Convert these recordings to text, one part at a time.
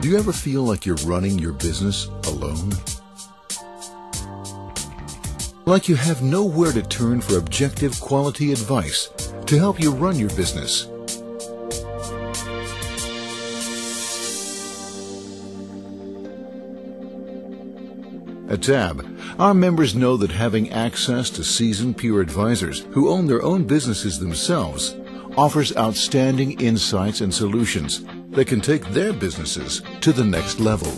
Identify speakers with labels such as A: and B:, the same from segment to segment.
A: Do you ever feel like you're running your business alone? Like you have nowhere to turn for objective quality advice to help you run your business? At TAB, our members know that having access to seasoned peer advisors who own their own businesses themselves offers outstanding insights and solutions that can take their businesses to the next level.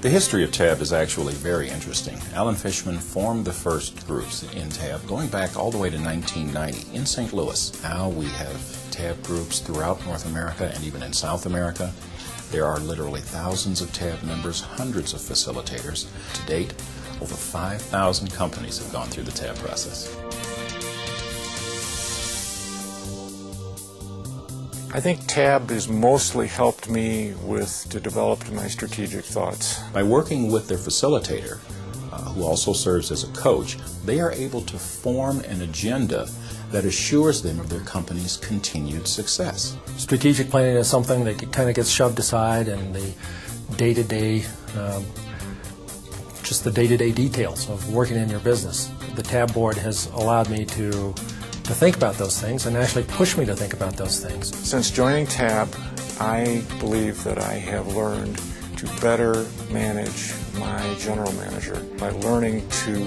B: The history of TAB is actually very interesting. Alan Fishman formed the first groups in TAB going back all the way to 1990 in St. Louis. Now we have TAB groups throughout North America and even in South America. There are literally thousands of TAB members, hundreds of facilitators. To date, over 5,000 companies have gone through the TAB process.
C: I think TAB has mostly helped me to develop my strategic thoughts.
B: By working with their facilitator, who also serves as a coach, they are able to form an agenda that assures them of their company's continued success.
D: Strategic planning is something that kind of gets shoved aside, and the day-to-day, just the day-to-day details of working in your business. The TAB board has allowed me to think about those things and actually push me to think about those things.
C: Since joining TAB, I believe that I have learned to better manage my general manager. By learning to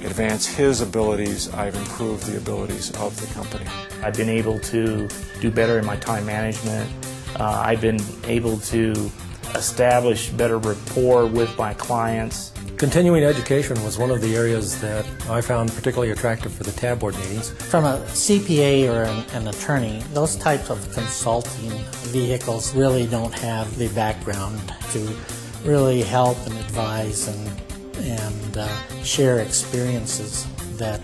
C: advance his abilities, I've improved the abilities of the company.
E: I've been able to do better in my time management. I've been able to establish better rapport with my clients.
D: Continuing education was one of the areas that I found particularly attractive for the TAB board meetings.
F: From a CPA or an attorney, those types of consulting vehicles really don't have the background to really help and advise and share experiences that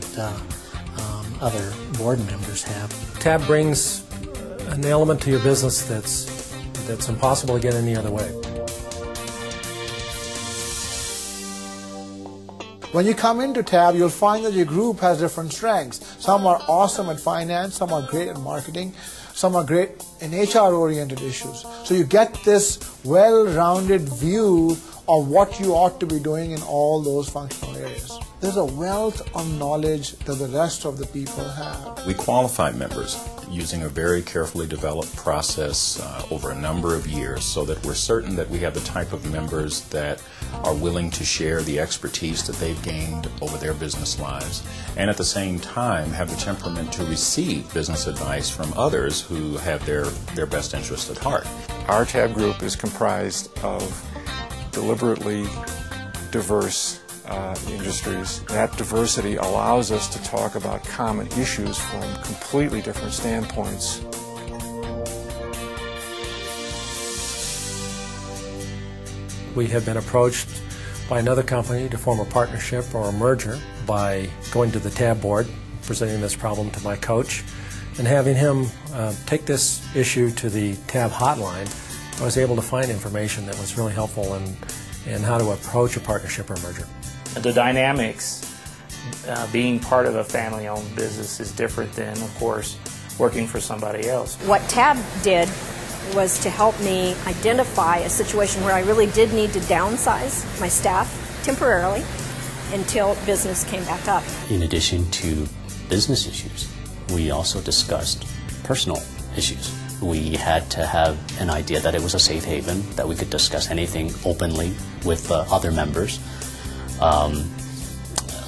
F: other board members have.
D: TAB brings an element to your business that's impossible to get any other way.
G: When you come into TAB, you'll find that your group has different strengths. Some are awesome at finance, some are great at marketing, some are great in HR-oriented issues. So you get this well-rounded view of what you ought to be doing in all those functional areas. There's a wealth of knowledge that the rest of the people have.
B: We qualify members using a very carefully developed process over a number of years so that we're certain that we have the type of members that are willing to share the expertise that they've gained over their business lives, and at the same time have the temperament to receive business advice from others who have their best interest at heart.
C: Our TAB group is comprised of deliberately diverse industries. That diversity allows us to talk about common issues from completely different standpoints.
D: We have been approached by another company to form a partnership or a merger by going to the TAB board, presenting this problem to my coach, and having him take this issue to the TAB hotline. I was able to find information that was really helpful in how to approach a partnership or merger.
E: The dynamics, being part of a family-owned business is different than, of course, working for somebody else.
H: What TAB did was to help me identify a situation where I really did need to downsize my staff temporarily until business came back up.
I: In addition to business issues, we also discussed personal issues. We had to have an idea that it was a safe haven, that we could discuss anything openly with other members.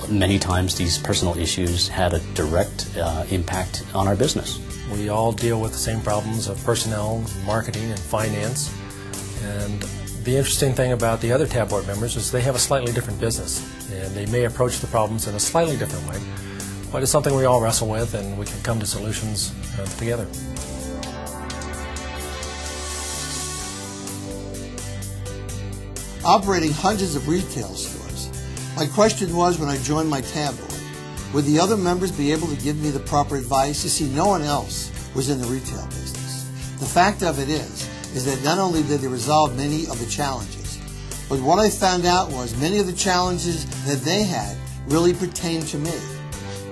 I: Many times these personal issues had a direct impact on our business.
D: We all deal with the same problems of personnel, marketing, and finance. And the interesting thing about the other TAB board members is they have a slightly different business, and they may approach the problems in a slightly different way. But it's something we all wrestle with, and we can come to solutions together.
J: Operating hundreds of retail stores, my question was when I joined my TAB board, would the other members be able to give me the proper advice? You see, no one else was in the retail business. The fact of it is that not only did they resolve many of the challenges, but what I found out was many of the challenges that they had really pertained to me.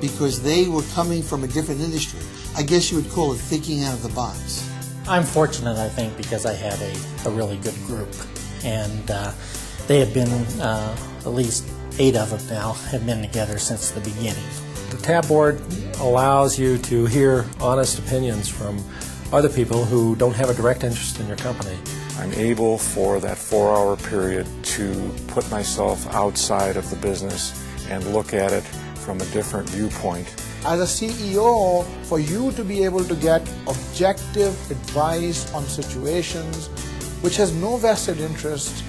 J: because they were coming from a different industry. I guess you would call it thinking out of the box.
F: I'm fortunate, I think, because I have a really good group, and they have been, at least 8 of them now, have been together since the beginning.
D: The TAB board allows you to hear honest opinions from other people who don't have a direct interest in your company.
C: I'm able for that 4-hour period to put myself outside of the business and look at it from a different viewpoint.
G: As a CEO, for you to be able to get objective advice on situations which has no vested interest,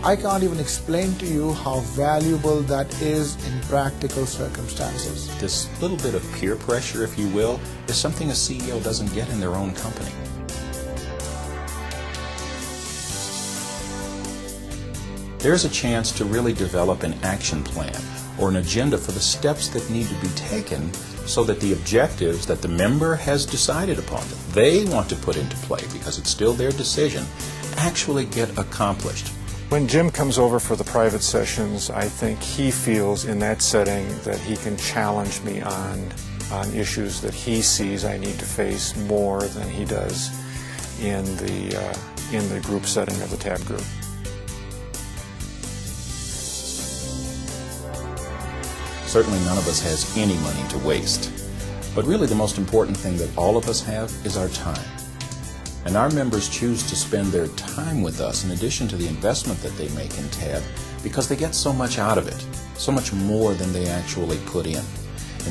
G: I can't even explain to you how valuable that is in practical circumstances.
B: This little bit of peer pressure, if you will, is something a CEO doesn't get in their own company. There's a chance to really develop an action plan or an agenda for the steps that need to be taken so that the objectives that the member has decided upon, that they want to put into play because it's still their decision, actually get accomplished.
C: When Jim comes over for the private sessions, I think he feels in that setting that he can challenge me on issues that he sees I need to face more than he does in the group setting of the TAB group.
B: Certainly none of us has any money to waste. But really the most important thing that all of us have is our time. And our members choose to spend their time with us in addition to the investment that they make in TAB because they get so much out of it, so much more than they actually put in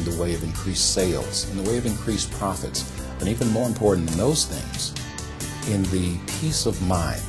B: the way of increased sales, in the way of increased profits, and even more important than those things, in the peace of mind